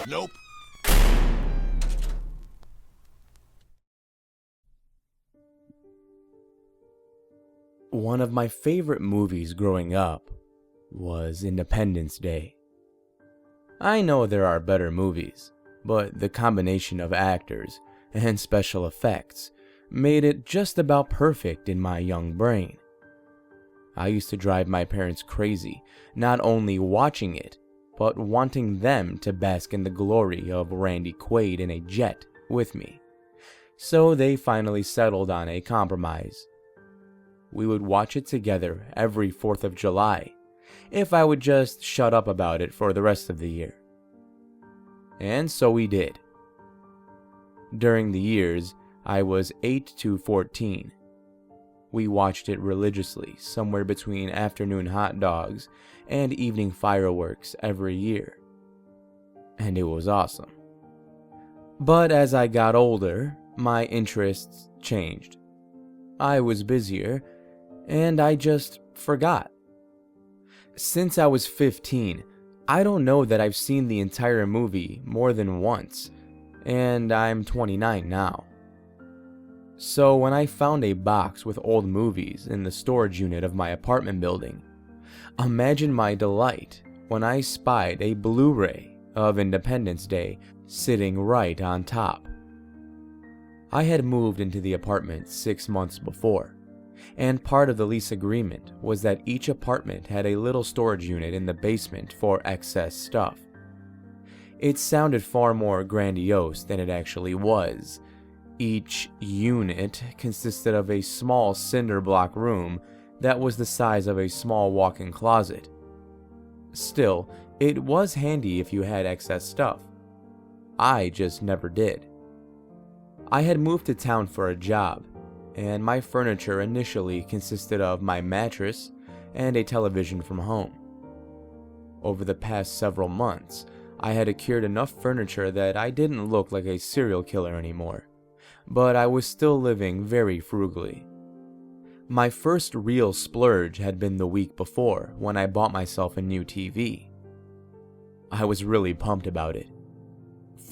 Nope. One of my favorite movies growing up was Independence Day. I know there are better movies, but the combination of actors and special effects made it just about perfect in my young brain. I used to drive my parents crazy, not only watching it, but wanting them to bask in the glory of Randy Quaid in a jet with me. So they finally settled on a compromise. We would watch it together every 4th of July, if I would just shut up about it for the rest of the year. And so we did. During the years, I was 8 to 14. We watched it religiously, somewhere between afternoon hot dogs and evening fireworks every year. And it was awesome. But as I got older, my interests changed. I was busier, and I just forgot. Since I was 15, I don't know that I've seen the entire movie more than once, and I'm 29 now. So when I found a box with old movies in the storage unit of my apartment building, imagine my delight when I spied a Blu-ray of Independence Day sitting right on top. I had moved into the apartment 6 months before, and part of the lease agreement was that each apartment had a little storage unit in the basement for excess stuff. It sounded far more grandiose than it actually was. Each unit consisted of a small cinder block room that was the size of a small walk-in closet. Still, it was handy if you had excess stuff. I just never did. I had moved to town for a job, and my furniture initially consisted of my mattress and a television from home. Over the past several months, I had acquired enough furniture that I didn't look like a serial killer anymore, but I was still living very frugally. My first real splurge had been the week before when I bought myself a new TV. I was really pumped about it.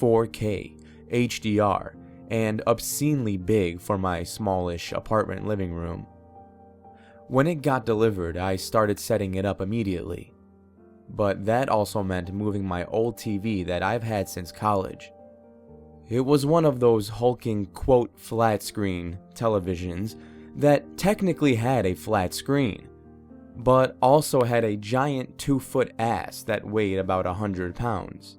4K, HDR, and obscenely big for my smallish apartment living room. When it got delivered, I started setting it up immediately. But that also meant moving my old TV that I've had since college. It was one of those hulking, quote, flat screen televisions that technically had a flat screen, but also had a giant 2-foot ass that weighed about 100 pounds.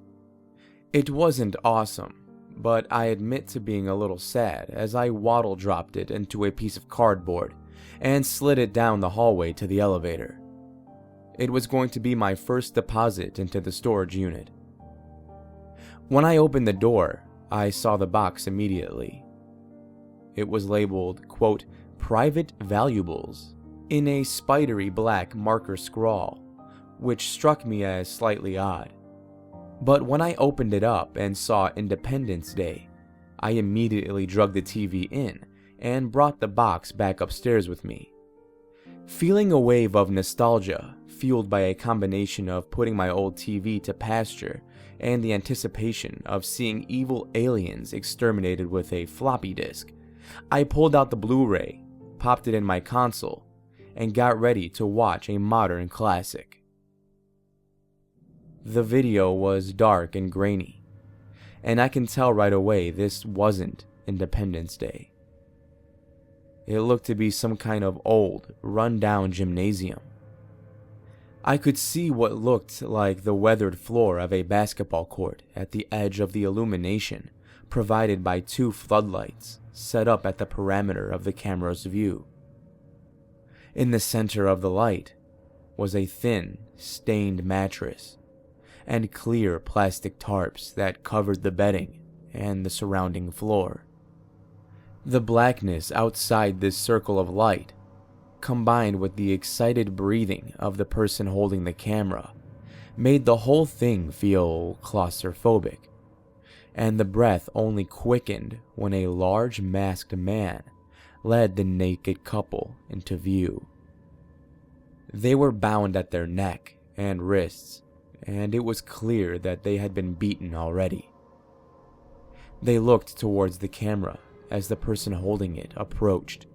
It wasn't awesome, but I admit to being a little sad as I waddle dropped it into a piece of cardboard and slid it down the hallway to the elevator. It was going to be my first deposit into the storage unit. When I opened the door, I saw the box immediately. It was labeled, quote, "Private Valuables," in a spidery black marker scrawl, which struck me as slightly odd. But when I opened it up and saw Independence Day, I immediately dragged the TV in and brought the box back upstairs with me. Feeling a wave of nostalgia, fueled by a combination of putting my old TV to pasture and the anticipation of seeing evil aliens exterminated with a floppy disk, I pulled out the Blu-ray, popped it in my console, and got ready to watch a modern classic. The video was dark and grainy, and I can tell right away this wasn't Independence Day. It looked to be some kind of old, run-down gymnasium. I could see what looked like the weathered floor of a basketball court at the edge of the illumination provided by 2 floodlights set up at the perimeter of the camera's view. In the center of the light was a thin, stained mattress and clear plastic tarps that covered the bedding and the surrounding floor. The blackness outside this circle of light, combined with the excited breathing of the person holding the camera, made the whole thing feel claustrophobic, and the breath only quickened when a large masked man led the naked couple into view. They were bound at their neck and wrists, and it was clear that they had been beaten already. They looked towards the camera as the person holding it approached,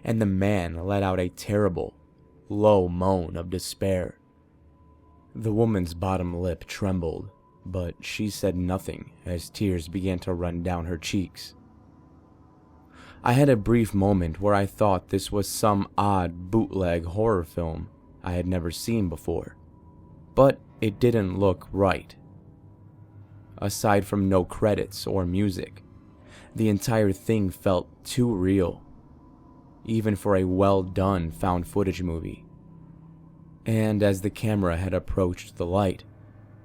and the man let out a terrible, low moan of despair. The woman's bottom lip trembled, but she said nothing as tears began to run down her cheeks. I had a brief moment where I thought this was some odd bootleg horror film I had never seen before, but it didn't look right. Aside from no credits or music, the entire thing felt too real, even for a well-done found footage movie. And as the camera had approached the light,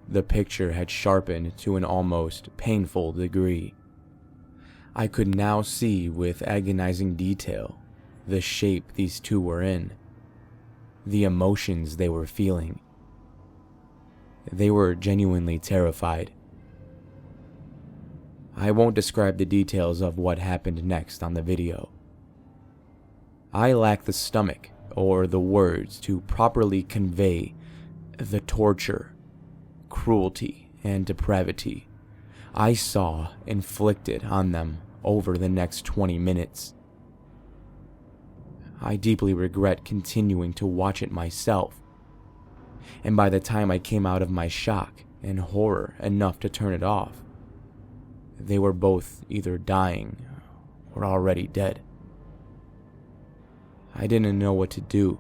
the picture had sharpened to an almost painful degree. I could now see with agonizing detail the shape these two were in, the emotions they were feeling. They were genuinely terrified. I won't describe the details of what happened next on the video. I lack the stomach or the words to properly convey the torture, cruelty, and depravity I saw inflicted on them over the next 20 minutes. I deeply regret continuing to watch it myself, and by the time I came out of my shock and horror enough to turn it off, they were both either dying or already dead. I didn't know what to do.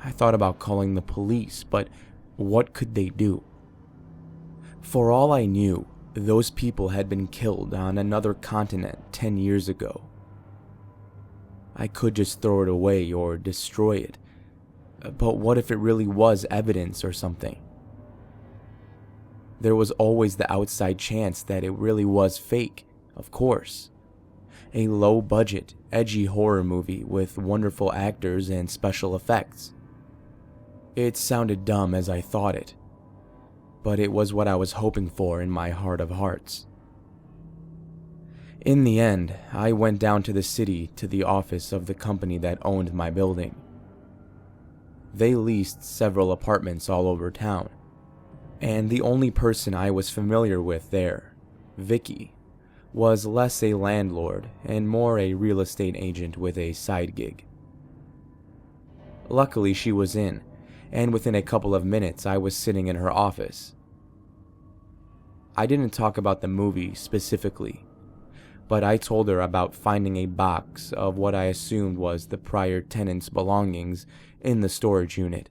I thought about calling the police, but what could they do? For all I knew, those people had been killed on another continent 10 years ago. I could just throw it away or destroy it, but what if it really was evidence or something? There was always the outside chance that it really was fake, of course. A low-budget, edgy horror movie with wonderful actors and special effects. It sounded dumb as I thought it, but it was what I was hoping for in my heart of hearts. In the end, I went down to the city to the office of the company that owned my building. They leased several apartments all over town, and the only person I was familiar with there, Vicky, was less a landlord and more a real estate agent with a side gig. Luckily, she was in, and within a couple of minutes I was sitting in her office. I didn't talk about the movie specifically, but I told her about finding a box of what I assumed was the prior tenant's belongings in the storage unit.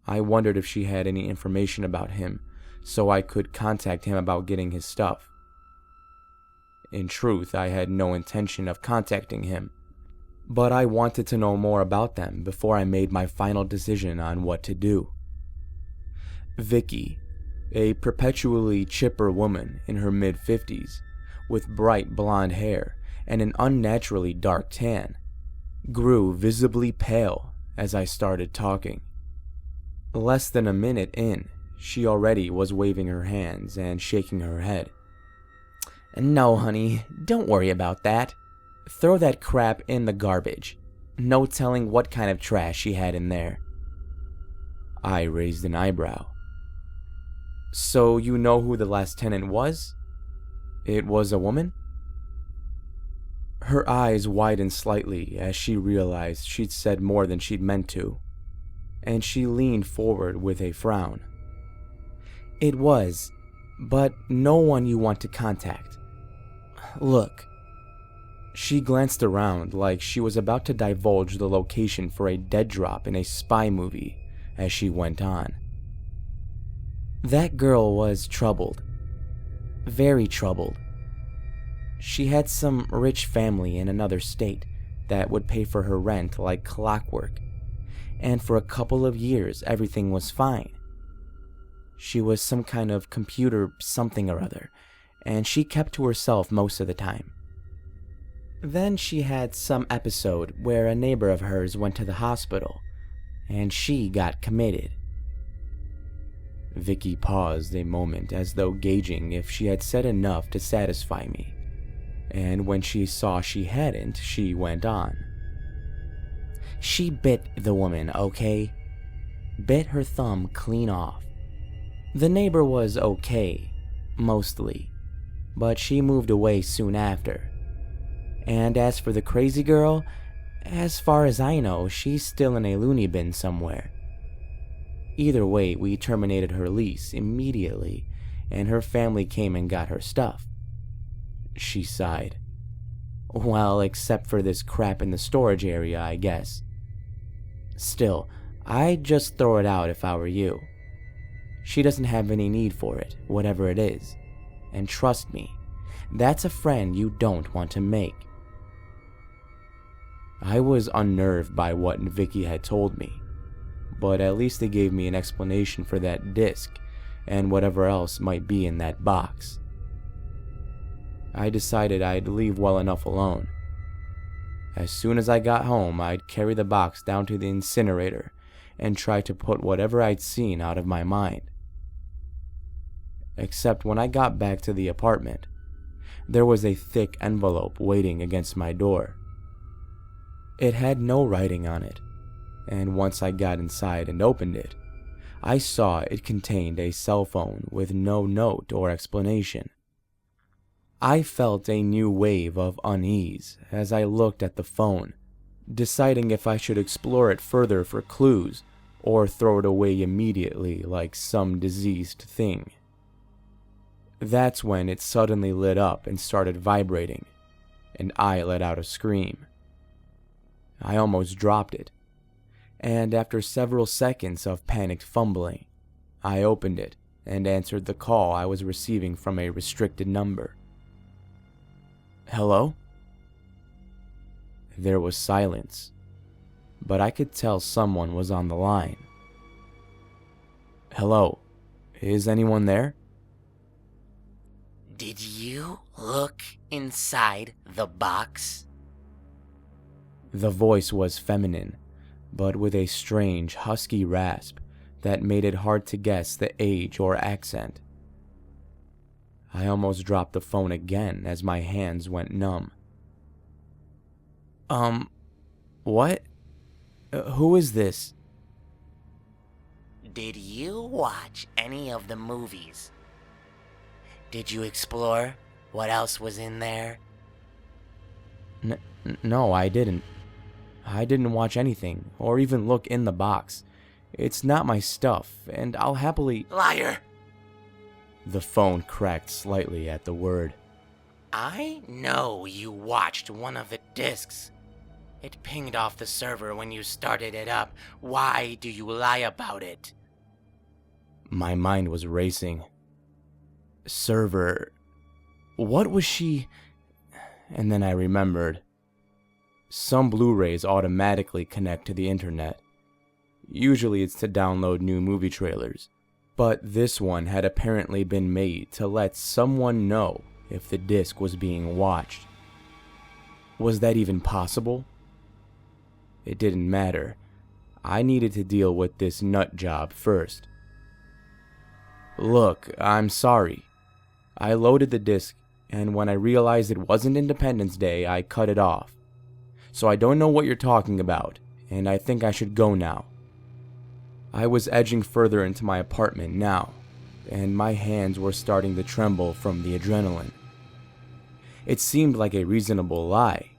I wondered if she had any information about him, so I could contact him about getting his stuff. In truth, I had no intention of contacting him, but I wanted to know more about them before I made my final decision on what to do. Vicky, a perpetually chipper woman in her mid-50s, with bright blonde hair and an unnaturally dark tan, grew visibly pale as I started talking. Less than a minute in, she already was waving her hands and shaking her head. "No, honey, don't worry about that. Throw that crap in the garbage. No telling what kind of trash she had in there." I raised an eyebrow. "So you know who the last tenant was? It was a woman?" Her eyes widened slightly as she realized she'd said more than she'd meant to, and she leaned forward with a frown. "It was, but no one you want to contact. Look." She glanced around like she was about to divulge the location for a dead drop in a spy movie as she went on. "That girl was troubled. Very troubled. She had some rich family in another state that would pay for her rent like clockwork, and for a couple of years everything was fine. She was some kind of computer something or other, and she kept to herself most of the time. Then she had some episode where a neighbor of hers went to the hospital, and she got committed." Vicky paused a moment as though gauging if she had said enough to satisfy me, and when she saw she hadn't, she went on. "She bit the woman, okay? bit her thumb clean off. The neighbor was okay, mostly, but she moved away soon after. And as for the crazy girl, as far as I know, she's still in a loony bin somewhere. Either way, we terminated her lease immediately, and her family came and got her stuff. She sighed. Well, except for this crap in the storage area, I guess. Still, I'd just throw it out if I were you. She doesn't have any need for it, whatever it is. And trust me, that's a friend you don't want to make. I was unnerved by what Vicky had told me, but at least they gave me an explanation for that disc and whatever else might be in that box. I decided I'd leave well enough alone. As soon as I got home, I'd carry the box down to the incinerator and try to put whatever I'd seen out of my mind. Except when I got back to the apartment, there was a thick envelope waiting against my door. It had no writing on it, and once I got inside and opened it, I saw it contained a cell phone with no note or explanation. I felt a new wave of unease as I looked at the phone, deciding if I should explore it further for clues or throw it away immediately like some diseased thing. That's when it suddenly lit up and started vibrating, and I let out a scream. I almost dropped it, and after several seconds of panicked fumbling, I opened it and answered the call I was receiving from a restricted number. Hello? There was silence, but I could tell someone was on the line. Hello, is anyone there? Did you look inside the box? The voice was feminine, but with a strange, husky rasp that made it hard to guess the age or accent. I almost dropped the phone again as my hands went numb. What? Who is this? Did you watch any of the movies? Did you explore what else was in there? No, I didn't. I didn't watch anything, or even look in the box. It's not my stuff, and I'll happily— Liar! The phone cracked slightly at the word. I know you watched one of the discs. It pinged off the server when you started it up. Why do you lie about it? My mind was racing. Server. What was she? And then I remembered. Some Blu-rays automatically connect to the internet. Usually it's to download new movie trailers, but this one had apparently been made to let someone know if the disc was being watched. Was that even possible? It didn't matter. I needed to deal with this nut job first. Look, I'm sorry. I loaded the disc, and when I realized it wasn't Independence Day, I cut it off. So I don't know what you're talking about, and I think I should go now. I was edging further into my apartment now, and my hands were starting to tremble from the adrenaline. It seemed like a reasonable lie,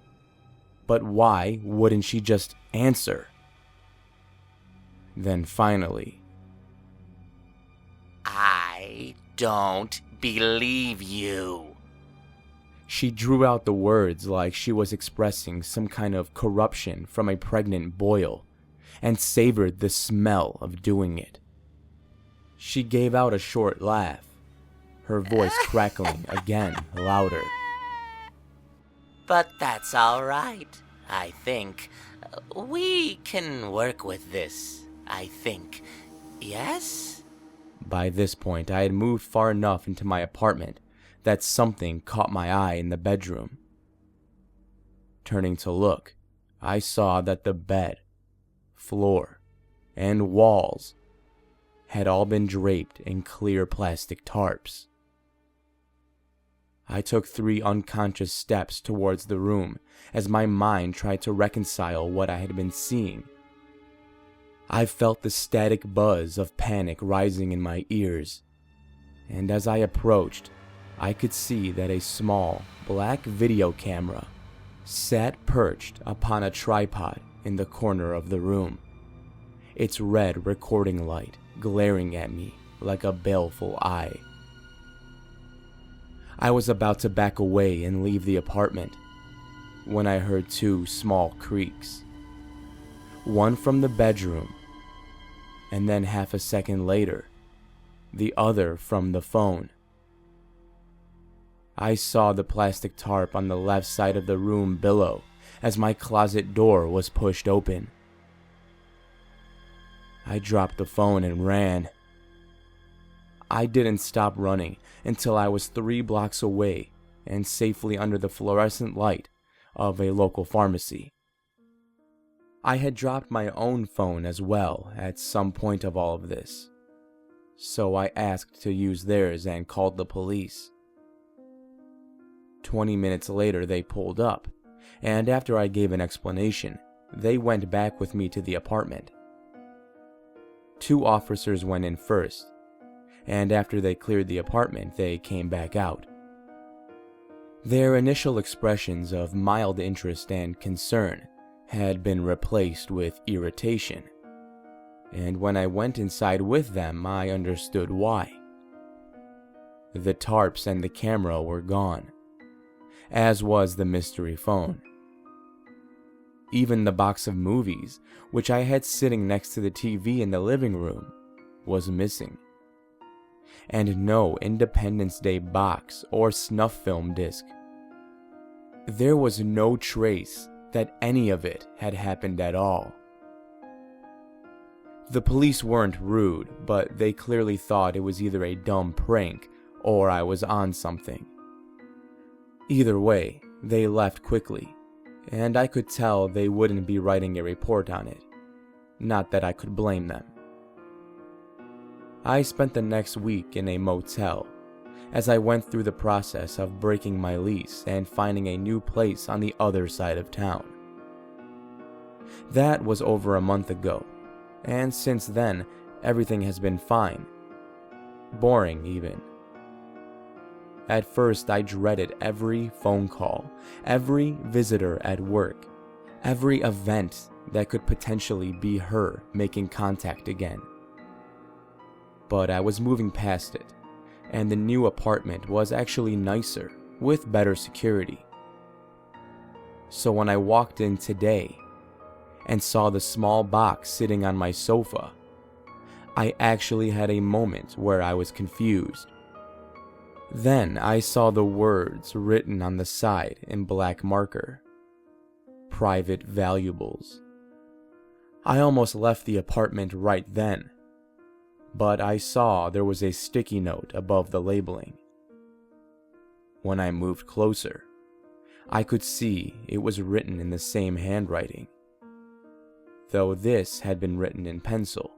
but why wouldn't she just answer? Then finally, I don't believe you. She drew out the words like she was expressing some kind of corruption from a pregnant boil, and savored the smell of doing it. She gave out a short laugh, her voice crackling again louder. But that's all right, I think. We can work with this, I think. Yes? By this point, I had moved far enough into my apartment that something caught my eye in the bedroom. Turning to look, I saw that the bed, floor, and walls had all been draped in clear plastic tarps. I took 3 unconscious steps towards the room as my mind tried to reconcile what I had been seeing. I felt the static buzz of panic rising in my ears, and as I approached, I could see that a small, black video camera sat perched upon a tripod in the corner of the room, its red recording light glaring at me like a baleful eye. I was about to back away and leave the apartment when I heard two small creaks, one from the bedroom, and then half a second later, the other from the phone. I saw the plastic tarp on the left side of the room billow as my closet door was pushed open. I dropped the phone and ran. I didn't stop running until I was 3 blocks away and safely under the fluorescent light of a local pharmacy. I had dropped my own phone as well at some point of all of this, so I asked to use theirs and called the police. 20 minutes later they pulled up, and after I gave an explanation, they went back with me to the apartment. 2 officers went in first, and after they cleared the apartment, they came back out. Their initial expressions of mild interest and concern had been replaced with irritation, and when I went inside with them, I understood why. The tarps and the camera were gone, as was the mystery phone. Even the box of movies, which I had sitting next to the TV in the living room, was missing. And no Independence Day box or snuff film disc. There was no trace that any of it had happened at all. The police weren't rude, but they clearly thought it was either a dumb prank or I was on something. Either way, they left quickly, and I could tell they wouldn't be writing a report on it. Not that I could blame them. I spent the next week in a motel, as I went through the process of breaking my lease and finding a new place on the other side of town. That was over a month ago, and since then, everything has been fine. Boring, even. At first, I dreaded every phone call, every visitor at work, every event that could potentially be her making contact again. But I was moving past it, and the new apartment was actually nicer, with better security. So when I walked in today and saw the small box sitting on my sofa, I actually had a moment where I was confused. Then I saw the words written on the side in black marker. Private valuables. I almost left the apartment right then, but I saw there was a sticky note above the labeling. When I moved closer, I could see it was written in the same handwriting, though this had been written in pencil,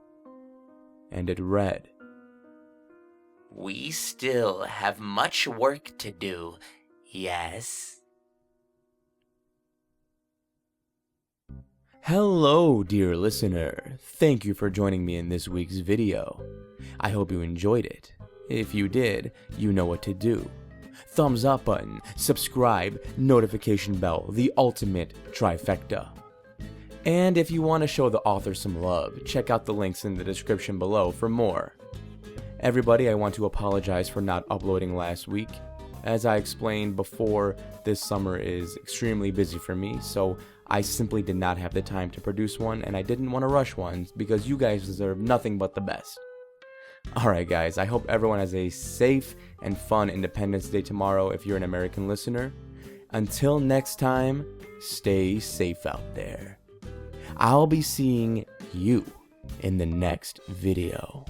and it read, "We still have much work to do, yes?" Hello, dear listener. Thank you for joining me in this week's video. I hope you enjoyed it. If you did, you know what to do. Thumbs up button, subscribe, notification bell, the ultimate trifecta. And if you want to show the author some love, check out the links in the description below for more. Everybody, I want to apologize for not uploading last week. As I explained before, this summer is extremely busy for me, so I simply did not have the time to produce one, and I didn't want to rush one because you guys deserve nothing but the best. Alright guys, I hope everyone has a safe and fun Independence Day tomorrow if you're an American listener. Until next time, stay safe out there. I'll be seeing you in the next video.